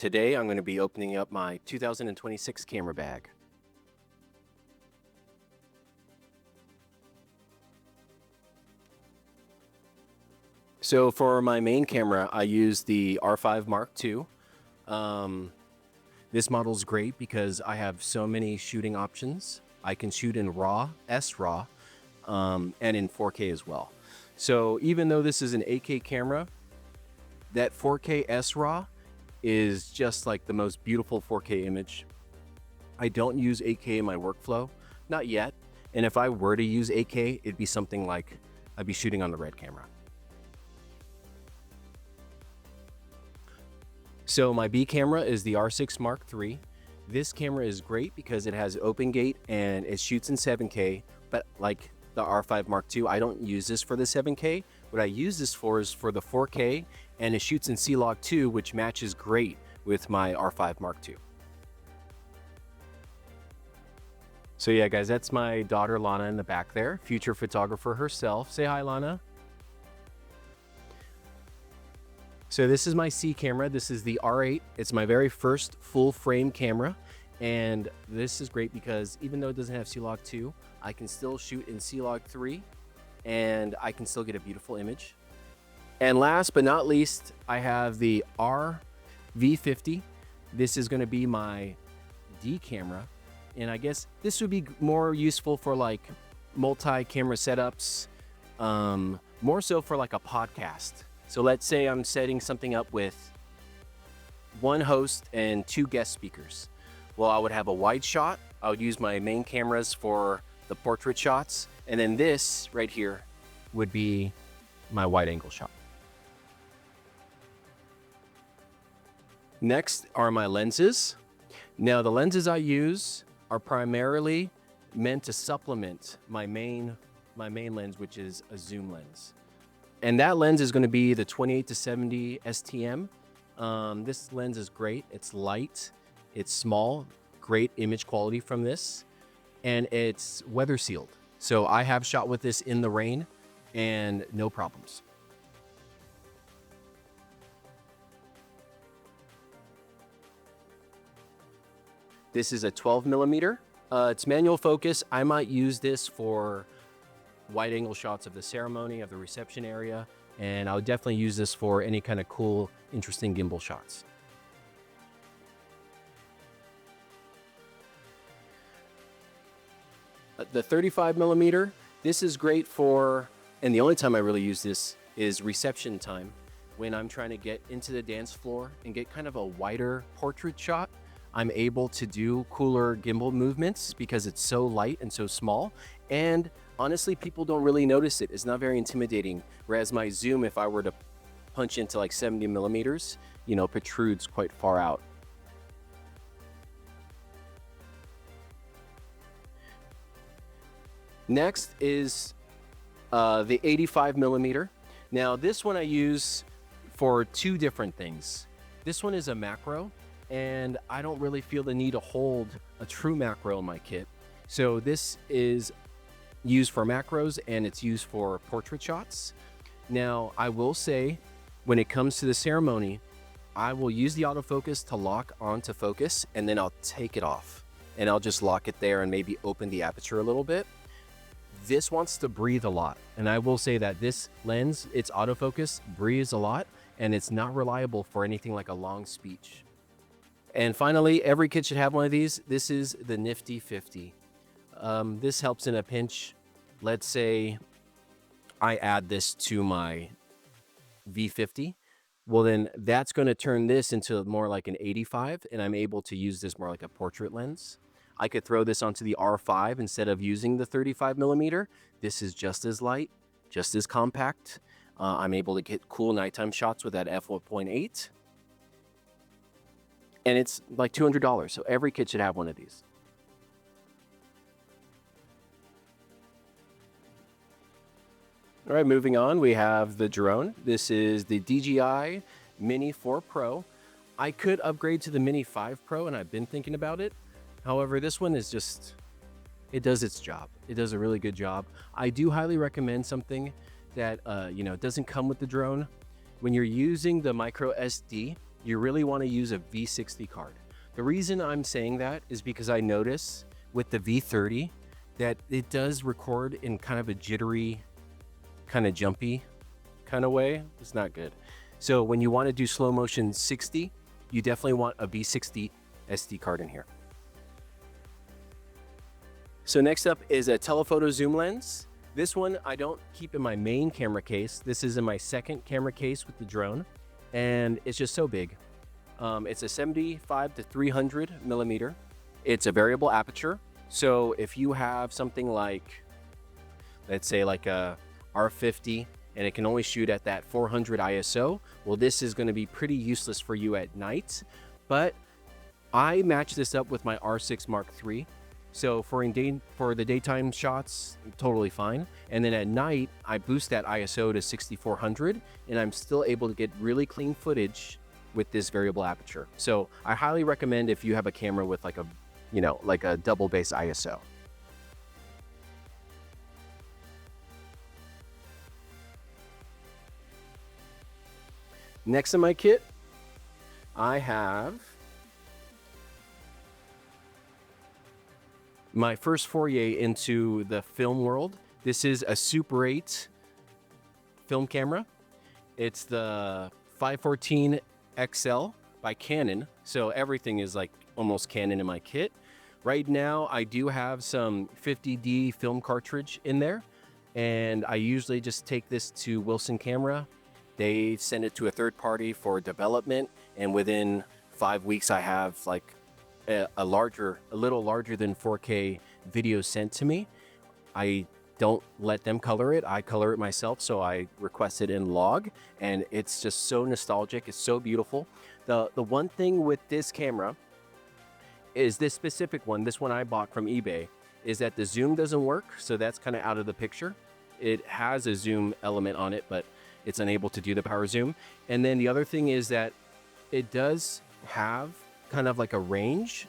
Today, I'm going to be opening up my 2026 camera bag. So for my main camera, I use the R5 Mark II. This model is great because I have so many shooting options. I can shoot in RAW, S-RAW, and in 4K as well. So even though this is an 8K camera, that 4K S-RAW is just like the most beautiful 4K image. I don't use 8K in my workflow, not yet. And if I were to use 8K, it'd be something like I'd be shooting on the Red camera. So my B camera is the R6 Mark III. This camera is great because it has open gate and it shoots in 7K, but like the R5 Mark II, I don't use this for the 7K. What I use this for is for the 4K, and it shoots in C-Log 2, which matches great with my R5 Mark II. So yeah, guys, that's my daughter Lana in the back there, future photographer herself. Say hi, Lana. So this is my C camera. This is the R8. It's my very first full frame camera. And this is great because even though it doesn't have C-Log 2, I can still shoot in C-Log 3 and I can still get a beautiful image. And last but not least, I have the RV50. This is gonna be my D camera. And I guess this would be more useful for like multi-camera setups, more so for like a podcast. So let's say I'm setting something up with one host and 2 guest speakers. Well, I would have a wide shot. I would use my main cameras for the portrait shots. And then this right here would be my wide angle shot. Next are my lenses. Now the lenses I use are primarily meant to supplement my main lens, which is a zoom lens. And that lens is going to be the 28-70 STM. This lens is great. It's light, it's small, great image quality from this, and it's weather sealed. So I have shot with this in the rain and no problems. This is a 12 millimeter. It's manual focus. I might use this for wide angle shots of the ceremony, of the reception area, and I would definitely use this for any kind of cool, interesting gimbal shots. The 35 millimeter, this is great for, and the only time I really use this is reception time, when I'm trying to get into the dance floor and get kind of a wider portrait shot. I'm able to do cooler gimbal movements because it's so light and so small. And honestly, people don't really notice it. It's not very intimidating. Whereas my zoom, if I were to punch into like 70 millimeters, you know, protrudes quite far out. Next is the 85 millimeter. Now this one I use for 2 different things. This one is a macro, and I don't really feel the need to hold a true macro in my kit. So this is used for macros and it's used for portrait shots. Now, I will say, when it comes to the ceremony, I will use the autofocus to lock onto focus, and then I'll take it off and I'll just lock it there and maybe open the aperture a little bit. This wants to breathe a lot. And I will say that this lens, its autofocus breathes a lot, and it's not reliable for anything like a long speech. And finally, every kit should have one of these. This is the Nifty 50. This helps in a pinch. Let's say I add this to my V50. Well, then that's going to turn this into more like an 85, and I'm able to use this more like a portrait lens. I could throw this onto the R5 instead of using the 35 millimeter. This is just as light, just as compact. I'm able to get cool nighttime shots with that f1.8. And it's like $200, so every kit should have one of these. All right, moving on, we have the drone. This is the DJI Mini 4 Pro. I could upgrade to the Mini 5 Pro, and I've been thinking about it. However, this one is just, it does its job. It does a really good job. I do highly recommend something that, you know, doesn't come with the drone. When you're using the micro SD, you really want to use a V60 card. The reason I'm saying that is because I notice with the V30 that it does record in kind of a jittery, kind of jumpy kind of way. It's not good. So when you want to do slow motion 60, you definitely want a V60 SD card in here. So next up is a telephoto zoom lens. This one I don't keep in my main camera case. This is in my second camera case with the drone, and it's just so big. It's a 75 to 300 millimeter. It's a variable aperture. So if you have something like, let's say like a R50, and it can only shoot at that 400 ISO, well, this is going to be pretty useless for you at night. But I match this up with my R6 Mark III. So for the daytime shots, totally fine. And then at night, I boost that ISO to 6400, and I'm still able to get really clean footage with this variable aperture. So I highly recommend if you have a camera with like a, like a double base ISO. Next in my kit, I have my first foray into the film world. This is a Super 8 film camera. It's the 514 XL by Canon. So everything is like almost Canon in my kit. Right now, I do have some 50D film cartridge in there, and I usually just take this to Wilson Camera. They send it to a third party for development, and within 5 weeks, I have like a little larger than 4K video sent to me. I don't let them color it. I color it myself, so I request it in log, and it's just so nostalgic. It's so beautiful. The one thing with this camera is this specific one, this one I bought from eBay, is that the zoom doesn't work, so that's kind of out of the picture. It has a zoom element on it, but it's unable to do the power zoom. And then the other thing is that it does have kind of like a range.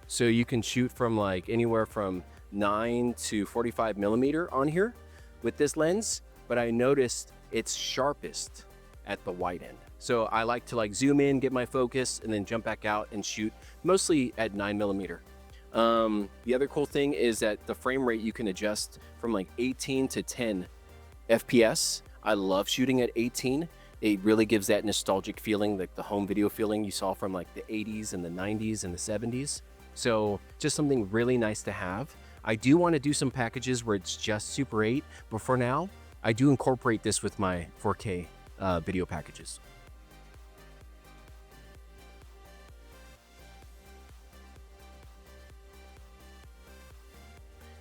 So you can shoot from like anywhere from 9 to 45 millimeter on here with this lens, but I noticed it's sharpest at the wide end. So I like to like zoom in, get my focus, and then jump back out and shoot mostly at 9 millimeter. The other cool thing is that the frame rate you can adjust from like 18 to 10 FPS. I love shooting at 18. It really gives that nostalgic feeling, like the home video feeling you saw from like the 80s and the 90s and the 70s. So just something really nice to have. I do want to do some packages where it's just Super 8, but for now, I do incorporate this with my 4K video packages.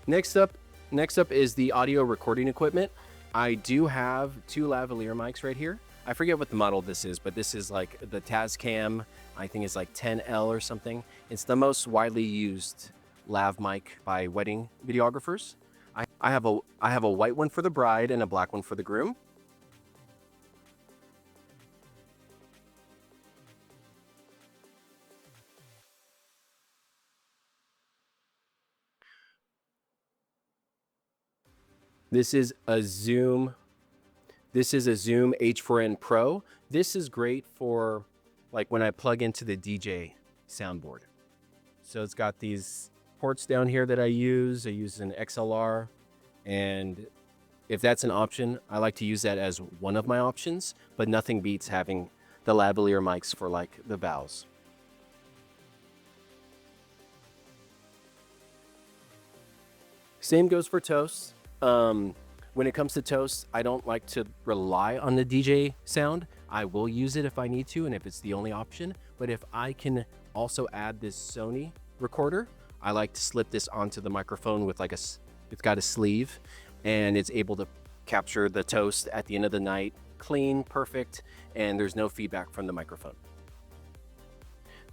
Next up is the audio recording equipment. I do have two lavalier mics right here. I forget what the model this is, but this is like the Tascam, I think it's like 10L or something. It's the most widely used lav mic by wedding videographers. I have a white one for the bride and a black one for the groom. This is a Zoom H4n Pro. This is great for like when I plug into the DJ soundboard. So it's got these ports down here that I use. I use an XLR, and if that's an option, I like to use that as one of my options, but nothing beats having the lavalier mics for like the bows. Same goes for toasts. When it comes to toast, I don't like to rely on the DJ sound. I will use it if I need to and if it's the only option. But if I can also add this Sony recorder, I like to slip this onto the microphone with like it's got a sleeve, and it's able to capture the toast at the end of the night, clean, perfect, and there's no feedback from the microphone.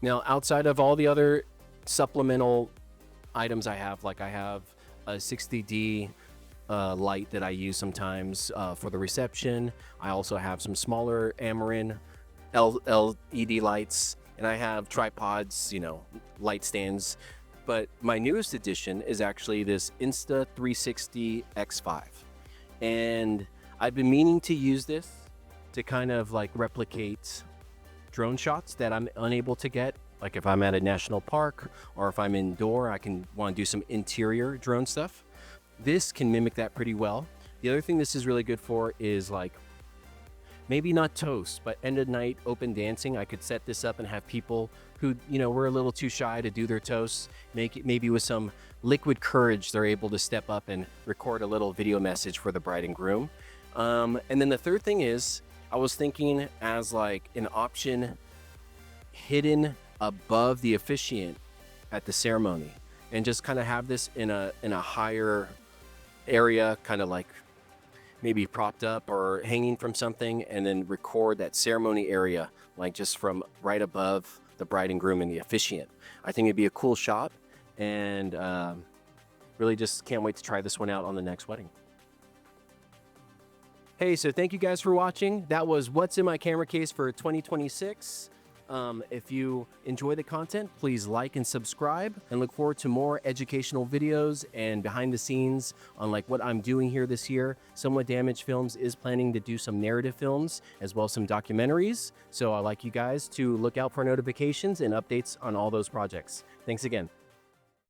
Now, outside of all the other supplemental items I have, like I have a 60D light that I use sometimes for the reception. I also have some smaller Amarin LED lights, and I have tripods, light stands. But my newest addition is actually this Insta360 X5. And I've been meaning to use this to kind of like replicate drone shots that I'm unable to get. Like if I'm at a national park or if I'm indoor, I can want to do some interior drone stuff. This can mimic that pretty well. The other thing this is really good for is like maybe not toast, but end of night open dancing. I could set this up and have people who, were a little too shy to do their toasts, make it maybe with some liquid courage, they're able to step up and record a little video message for the bride and groom. And then the third thing is, I was thinking as like an option hidden above the officiant at the ceremony, and just kind of have this in a higher area, kind of like maybe propped up or hanging from something, and then record that ceremony area like just from right above the bride and groom and the officiant. I think it'd be a cool shot, and really just can't wait to try this one out on the next wedding. Hey, so thank you guys for watching. That was what's in my camera case for 2026. If you enjoy the content, please like and subscribe, and look forward to more educational videos and behind the scenes on like what I'm doing here this year. Somewhat Damaged Films is planning to do some narrative films as well as some documentaries. So I'd like you guys to look out for notifications and updates on all those projects. Thanks again.